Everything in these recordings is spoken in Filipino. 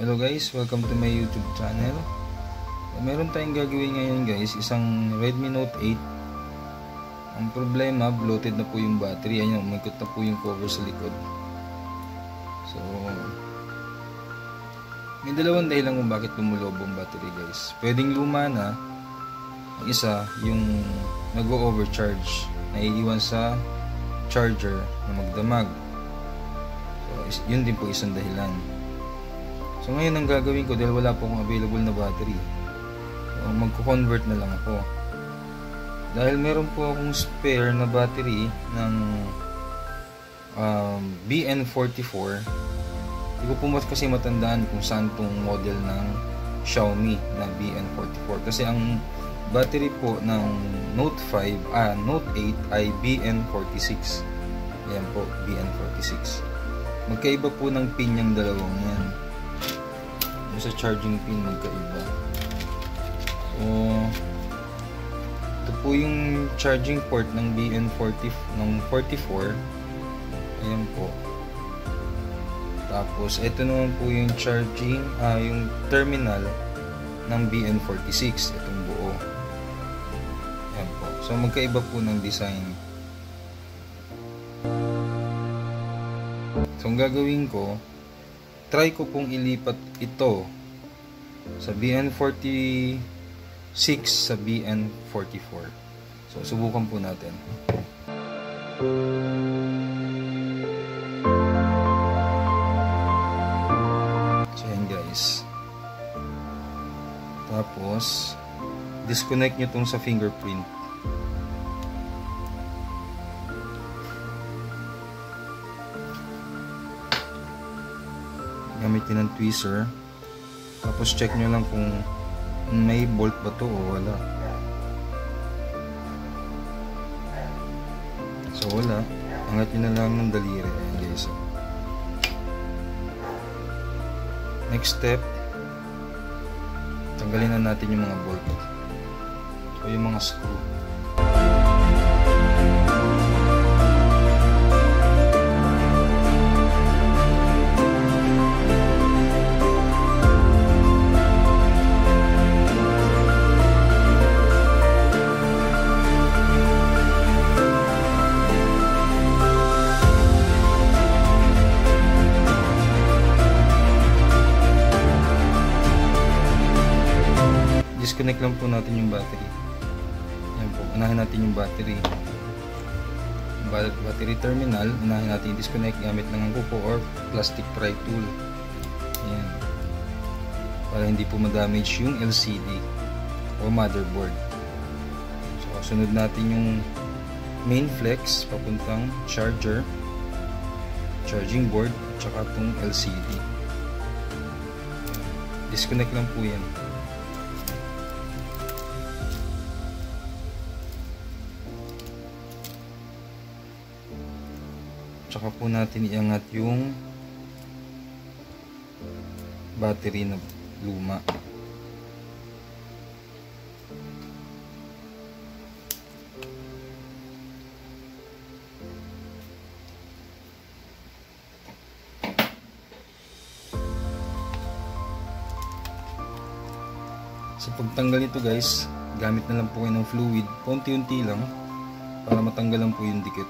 Hello guys, welcome to my YouTube channel. Meron tayong gagawin ngayon guys, isang Redmi Note 8. Ang problema, bloated na po yung battery. Ayan, umikot na po yung cover sa likod. So, may dalawang dahilan kung bakit lumulobo ang battery guys. Pwedeng luma na. Ang isa, yung nag-overcharge, naiiwan sa charger na magdamag. So, yun din po isang dahilan. So ngayon ang gagawin ko, dahil wala po akong available na battery, so, magko-convert na lang ako. Dahil meron po akong spare na battery ng BN44. Hindi ko po kasi matandaan kung saan tong model ng Xiaomi na BN44. Kasi ang battery po ng Note 8 ay BN46. Ayan po, BN46. Magkaiba po ng pin yung dalawang yan. Sa charging pin magkaiba. So ito po yung charging port ng BN40 ng 44. Ayan po. Tapos ito naman po yung charging yung terminal ng BN46, itong buo. Ayan po. So magkaiba po ng design. So ang gagawin ko, try ko pong ilipat ito sa BN46 sa BN44. So, subukan po natin. So, yan guys. Tapos, disconnect nyo itong sa fingerprint. Gamitin ng tweezer. Tapos check nyo lang kung may bolt ba to o wala. So wala. Angat nyo na lang ng daliri. Ayan guys. Next step, tanggalin na natin yung mga bolt o yung mga screw. Disconnect lang po natin yung battery. Yan po, unahin natin yung battery. Battery terminal, unahin natin disconnect gamit ng kuko or plastic pry tool. Yan. Para hindi po ma-damage yung LCD o motherboard. So, sunod natin yung main flex papuntang charger, charging board, at saka itong LCD. Disconnect lang po yan. Tsaka po natin iangat yung battery na luma. Sa pagtanggal nito guys, gamit na lang po kayo ng fluid, konti-unti lang para matanggalan po yung dikit.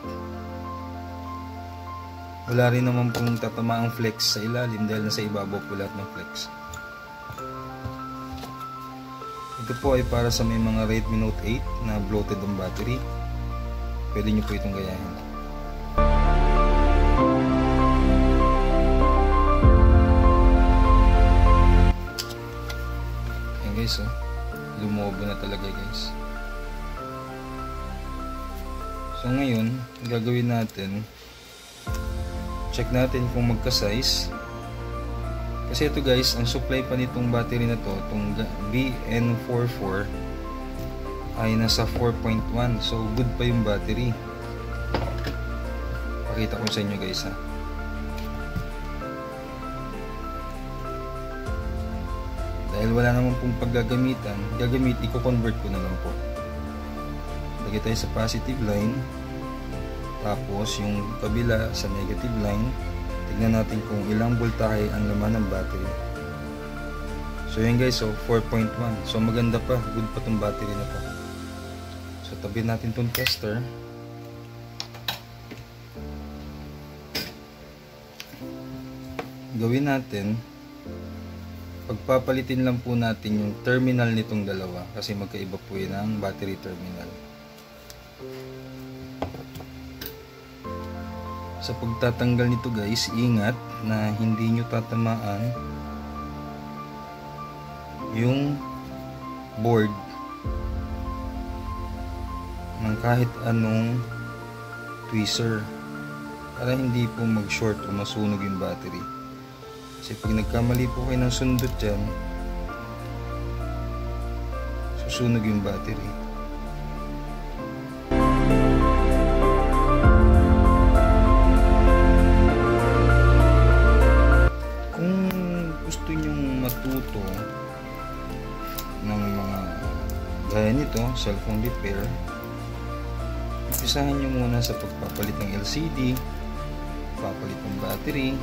Wala rin naman pong tatama ang flex sa ilalim dahil nasa ibabaw po lahat ng flex. Ito po ay para sa may mga Redmi Note 8 na bloated ang battery. Pwede nyo po itong gayahin. Ayan guys, lumobo na talaga guys. So ngayon, gagawin natin, check natin kung magka-size. Kasi ito guys, ang supply pa nitong battery na to, itong BN44 ay nasa 4.1. So good pa yung battery. Pakita ko sa inyo guys ha. Dahil wala naman pong paggagamitan, i-convert ko na lang po. Lagay tayo sa positive line. Tapos yung kabila sa negative line, tignan natin kung ilang voltahe ang laman ng battery. So yun guys, so 4.1. So maganda pa, good pa tong battery na to. So tabi natin tong tester. Gawin natin, pagpapalitin lang po natin yung terminal nitong dalawa kasi magkaiba po yun ang battery terminal. Sa pagtatanggal nito guys, ingat na hindi nyo tatamaan yung board ng kahit anong tweezer para hindi po mag-short o masunog yung battery. Kasi pag nagkamali po kayo ng sundot dyan, susunog yung battery. Kung gusto nyong matuto ng mga gaya nito, cellphone repair, umpisahan nyo muna sa pagpapalit ng LCD, papalit ng battery.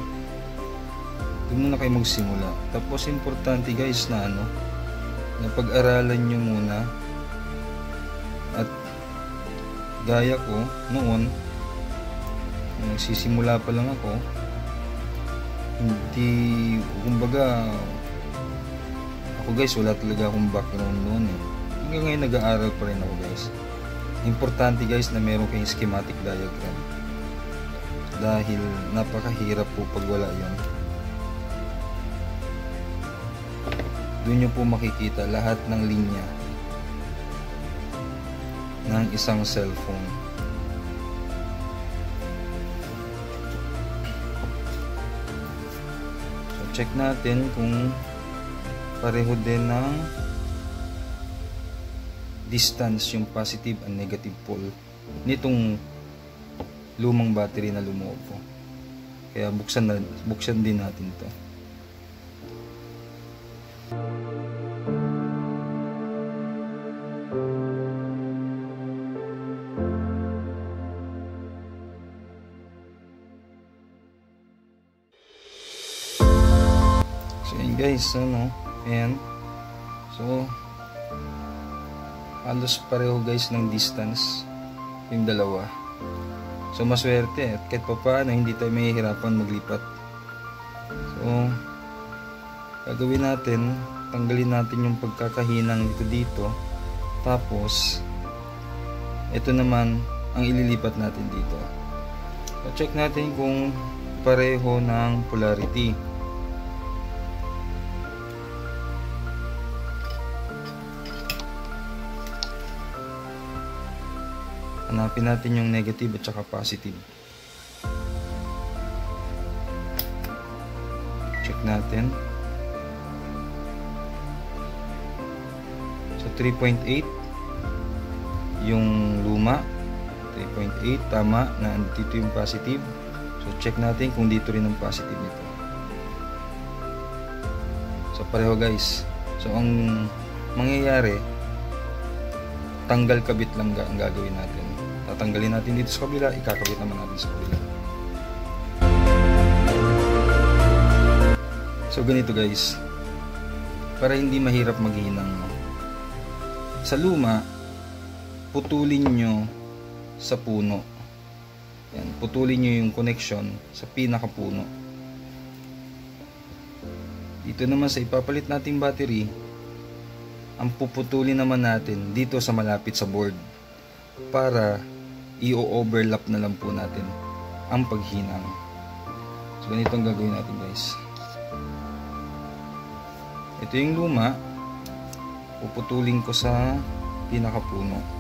Doon muna kayo magsimula. Tapos importante guys na na pag-aralan nyo muna. At gaya ko noon, nagsisimula pa lang ako, hindi, kumbaga ako guys, wala talaga akong background noon hanggang ngayon nag-aaral pa rin ako guys. Importante guys na meron kayong schematic diagram dahil napakahirap po pag wala yun. Doon nyo po makikita lahat ng linya ng isang cellphone. So check natin kung pareho din ng distance yung positive and negative pole nitong lumang battery na lumuob po. Kaya buksan din natin to. So yun guys, ayan. So halos pareho guys ng distance yung dalawa. So maswerte at kahit pa paano hindi tayo mahihirapan maglipat. So gagawin natin, tanggalin natin yung pagkakahinang dito. Tapos ito naman ang ililipat natin dito. So check natin kung pareho ng polarity. Hanapin natin yung negative at saka positive. Check natin. So 3.8 yung luma, 3.8 tama na dito yung positive. So check natin kung dito rin ang positive nito. So pareho guys. So ang mangyayari, tanggal kabit lang ang gagawin natin. Tatanggalin natin dito sa kabila, ikakabit naman natin sa kabila. So ganito guys, para hindi mahirap maghinang. Sa luma, putulin nyo sa puno. Yan, putulin nyo yung connection sa pinakapuno. Dito naman sa ipapalit nating battery, ang puputulin naman natin dito sa malapit sa board para i-overlap na lang po natin ang paghinang. So ganito ang gagawin natin guys. Ito yung luma, puputulin ko sa pinakapuno.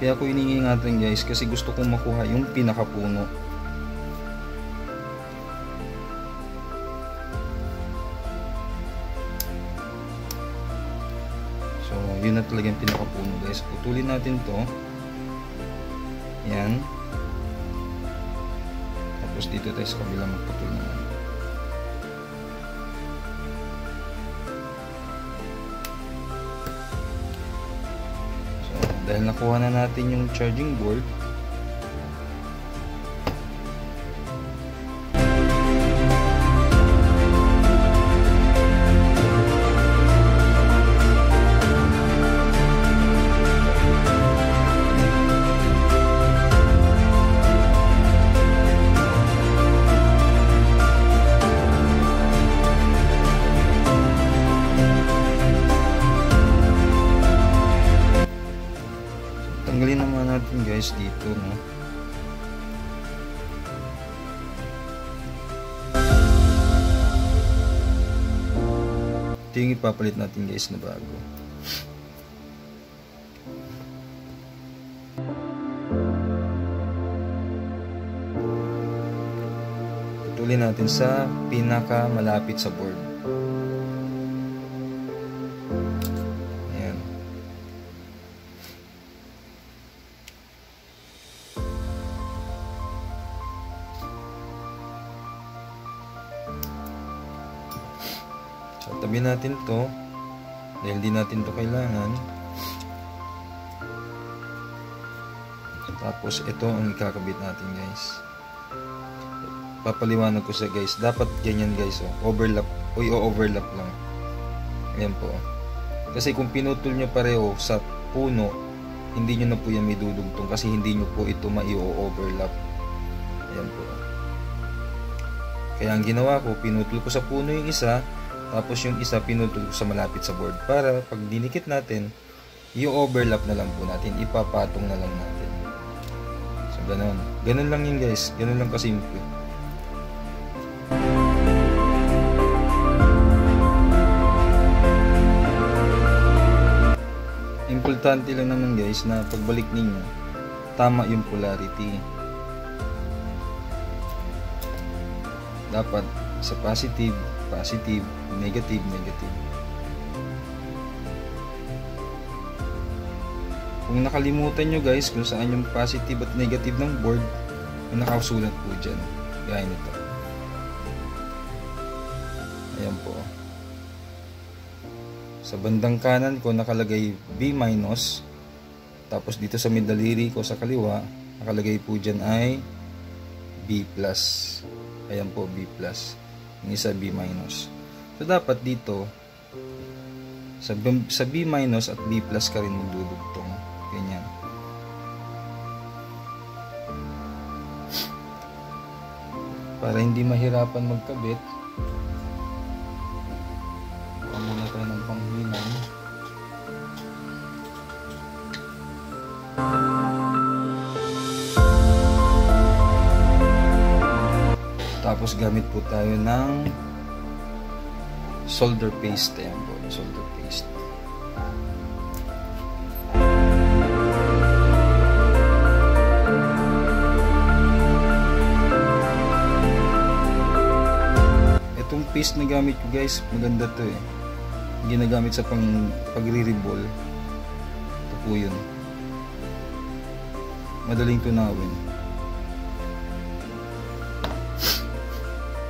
Kaya ako iniingatan guys kasi gusto kong makuha yung pinakapuno. So yun na talaga yung pinakapuno guys. Putulin natin to. Yan. Tapos Tapos dito tayo sa kabila magputol naman. So, dahil nakuha na natin yung charging board, tanggalin naman natin guys dito, no? Ito yung ipapalit natin guys na bago. Putulin natin sa pinaka malapit sa board. So, tabi natin to dahil di natin to kailangan. Tapos ito ang ikakabit natin guys. Papaliwanag ko sa guys, dapat ganyan guys, overlap o i-overlap lang. Ayan po. Kasi kung pinutol nyo pareho sa puno, hindi nyo na po yan may dudugtong kasi hindi nyo po ito mai-overlap. Ayan po. Kaya ang ginawa ko, pinutol ko sa puno yung isa, tapos yung isa pinutol ko sa malapit sa board para pag dinikit natin, i-overlap na lang po natin, ipapatong na lang natin. So ganun. Ganun lang yun guys. Ganun lang kasimple. Importante lang naman guys na pagbalik ninyo, tama yung polarity. Dapat sa positive, positive, negative, negative. Kung nakalimutan nyo guys kung saan yung positive at negative ng board, may nakasulat po dyan. Gaya nito. Ayan po. Sa bandang kanan ko nakalagay B-, tapos dito sa midaliri ko sa kaliwa, nakalagay po dyan ay B+. Ayan po, B+. Yung isa B-. So dapat dito sa B- at B+ ka rin magdudugtong. Ganyan. Para hindi mahirapan magkabit, buka muna tayo ng panghinang. Tapos gamit po tayo ng solder paste. Ayan po, solder paste. Itong paste na gamit ko guys, maganda to eh. Ginagamit sa pagre-reball. Ito po yun. Madaling tunawin.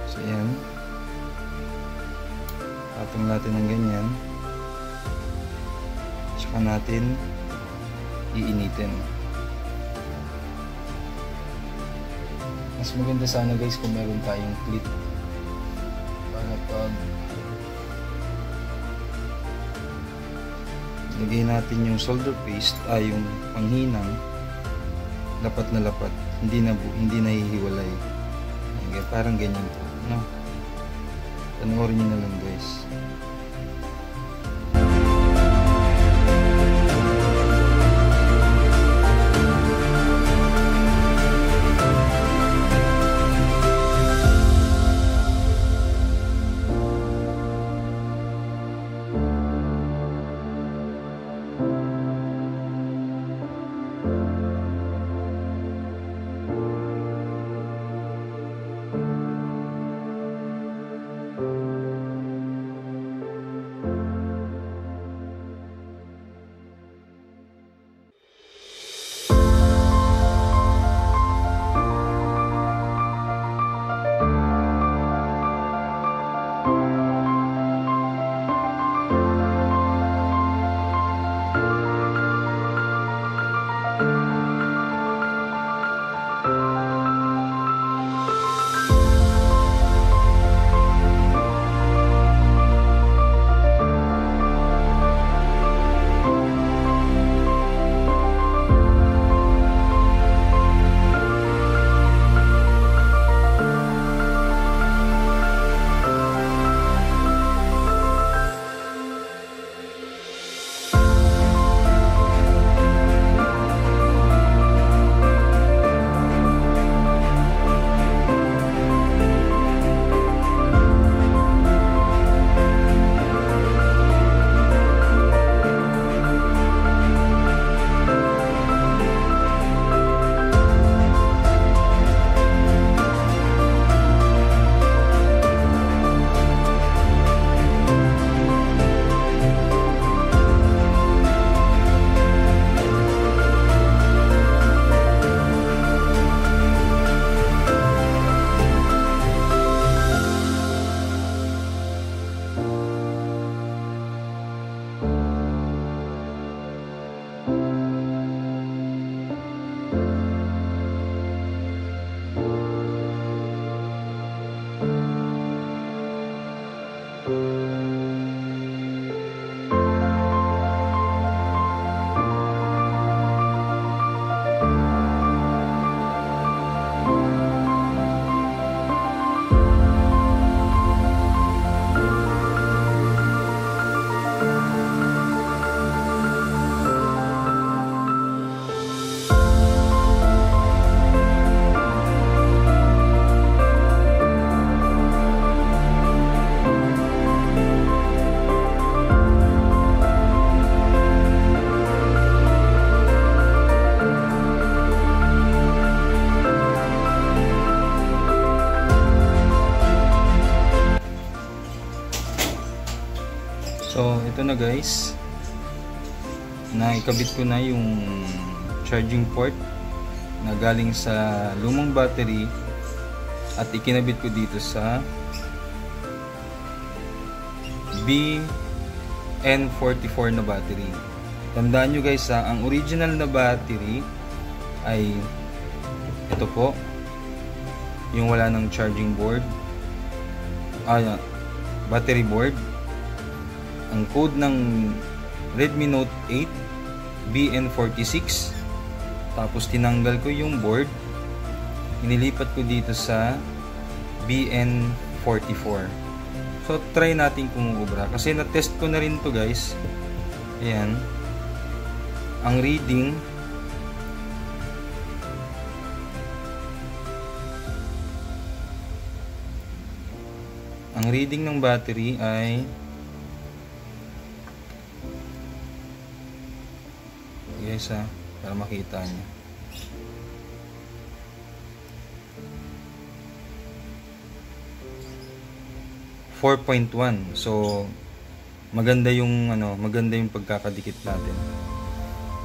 So ayan. Patong natin ng ganyan. Tsaka natin iinitin. Mas maganda sana guys kung meron tayong clip para pag lagay natin yung solder paste yung panghinang, lapat na lapat, hindi nahihiwalay. Parang ganyan po, no? Panoorin nyo na lang guys. na guys, na ikabit ko na yung charging port na galing sa lumang battery at ikinabit ko dito sa BN44 na battery. Tandaan nyo guys ha, ang original na battery ay ito po, yung wala ng charging board, battery board. Ang code ng Redmi Note 8 BN46. Tapos tinanggal ko yung board, inilipat ko dito sa BN44. So try natin kung uubra, kasi na-test ko na rin to guys. Ayan, ang reading ng battery ay guys ha, para makita nyo, .1. So maganda yung pagkakadikit natin.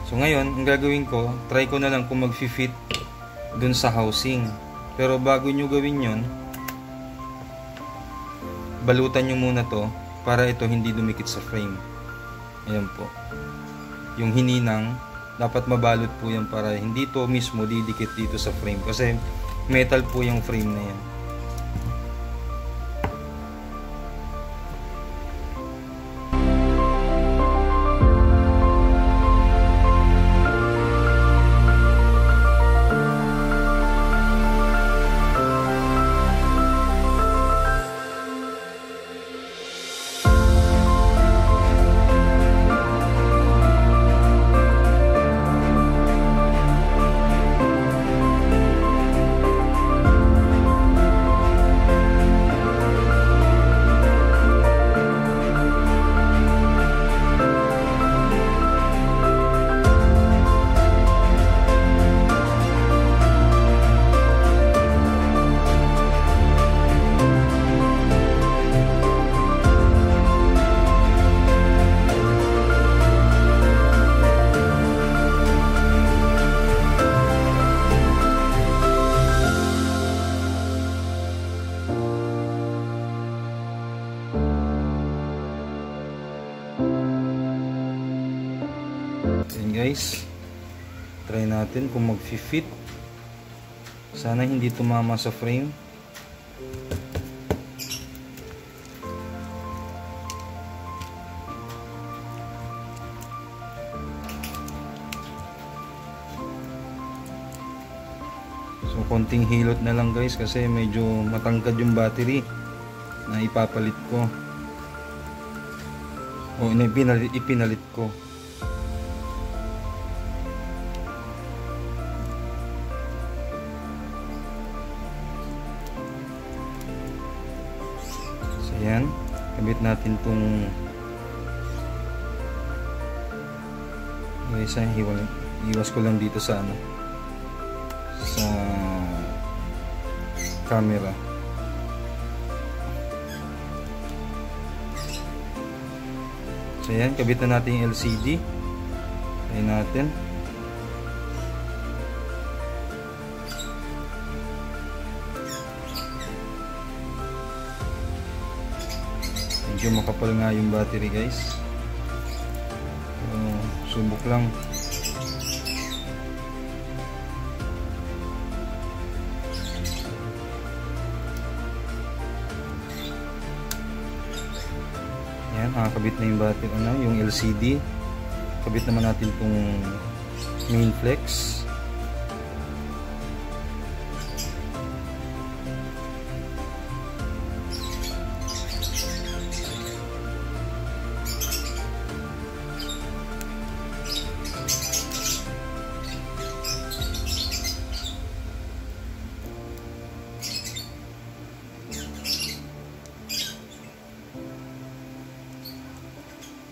So ngayon, ang gagawin ko, try ko na lang kung mag-fit dun sa housing. Pero bago nyo gawin yon, balutan nyo muna to para ito hindi dumikit sa frame. Ayan po, yung hininang dapat mabalot po yan para hindi to mismo didikit dito sa frame, kasi metal po yung frame na yan. Guys, try natin kung mag-fit. Sana hindi tumama sa frame. So konting hilot na lang guys, kasi medyo matangkad yung battery na ipapalit ko o ipinalit ko. Ayan, kabit natin itong guys, iwas ko lang dito sa sa camera. So ayan, kabit na natin yung LCD. Ayan natin. Medyo makapal nga yung battery guys. Subok lang. Yan, nakakabit na yung battery, yung LCD. Kabit naman natin itong main flex.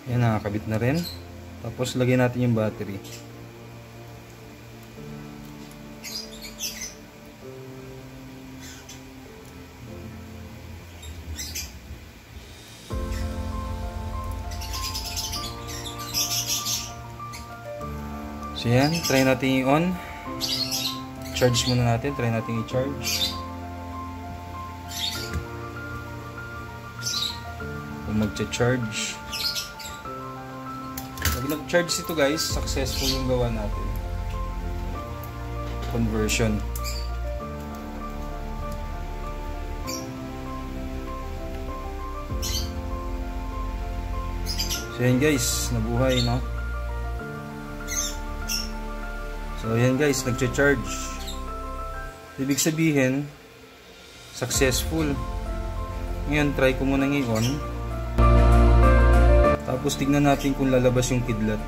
Yan, nakakabit na rin. Tapos lagyan natin yung battery. So yan, try natin i-on. Charge muna natin, try natin i-charge. Kung magcha-charge. Pag nag-charge ito guys, successful yung gawa natin. Conversion. So yan guys, nabuhay, no? So yan guys, nagcha-charge. Ibig sabihin, successful. Ngayon, try ko muna i-on. Tapos tignan natin kung lalabas yung kidlat.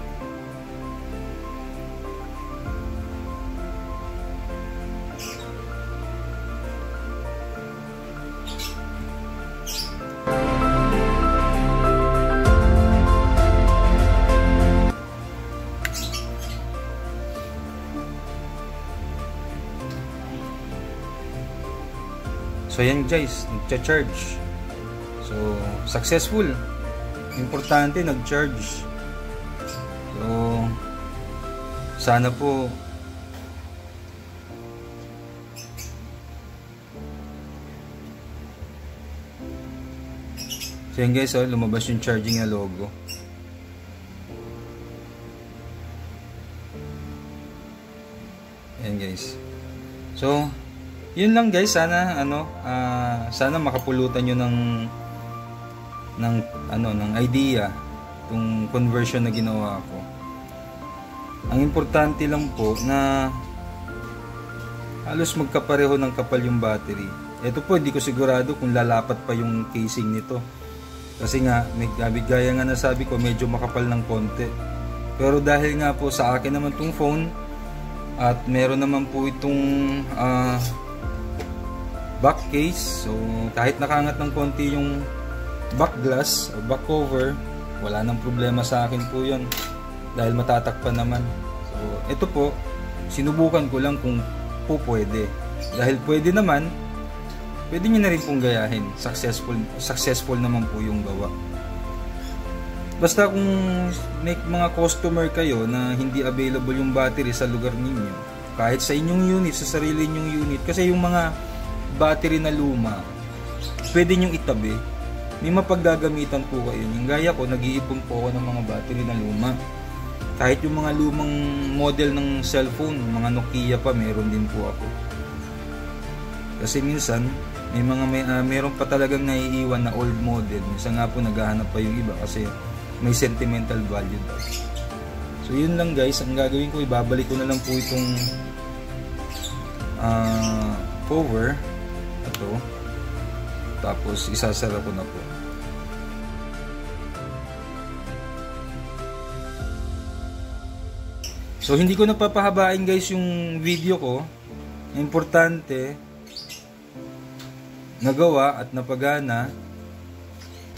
So yan guys, nagcha-charge. So successful. Importante nag-charge. So sana po so yan guys, lumabas yung charging na logo. Yan guys. So yun lang guys, sana sana makapulutan niyo ng idea kung conversion na ginawa ko. Ang importante lang po na halos magkapareho ng kapal yung battery. Ito po, hindi ko sigurado kung lalapat pa yung casing nito. Kasi nga, gaya nga nasabi ko, medyo makapal ng konti. Pero dahil nga po sa akin naman tong phone at meron naman po itong back case, so kahit nakaangat ng konti yung back glass o back cover, wala nang problema sa akin po yun dahil matatakpan naman. So ito po, sinubukan ko lang kung po pwede. Dahil pwede naman, pwede nyo na rin pong gayahin. Successful naman po yung gawa. Basta kung may mga customer kayo na hindi available yung battery sa lugar ninyo, kahit sa inyong unit, sa sarili nyong unit, kasi yung mga battery na luma, pwede nyong itabi. May mapaggagamitan po kayo. Yung gaya ko, nag-iipon po ako ng mga battery na luma. Kahit yung mga lumang model ng cellphone, mga Nokia pa, meron din po ako. Kasi minsan, meron pa talagang naiiwan na old model. Minsan nga po naghahanap pa yung iba kasi may sentimental value daw. So yun lang guys, ang gagawin ko, ibabalik ko na lang po itong cover. Ito. Tapos isasara ko na po. So hindi ko napapahabain guys yung video ko. Importante, nagawa at napagana.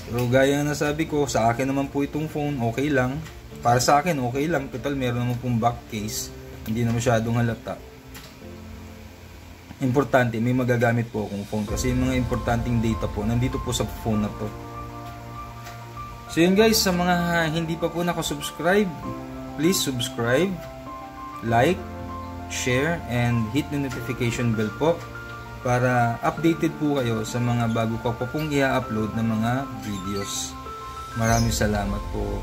Pero gaya na sabi ko, sa akin naman po itong phone, okay lang. Para sa akin, okay lang. Total, meron naman pong back case. Hindi na masyadong halata. Importante, may magagamit po akong phone. Kasi yung mga importanteng data po, nandito po sa phone na to. So yun guys, sa mga hindi pa po nakasubscribe, please subscribe, like, share, and hit the notification bell po para updated po kayo sa mga bago pa pong i-upload na mga videos. Maraming salamat po.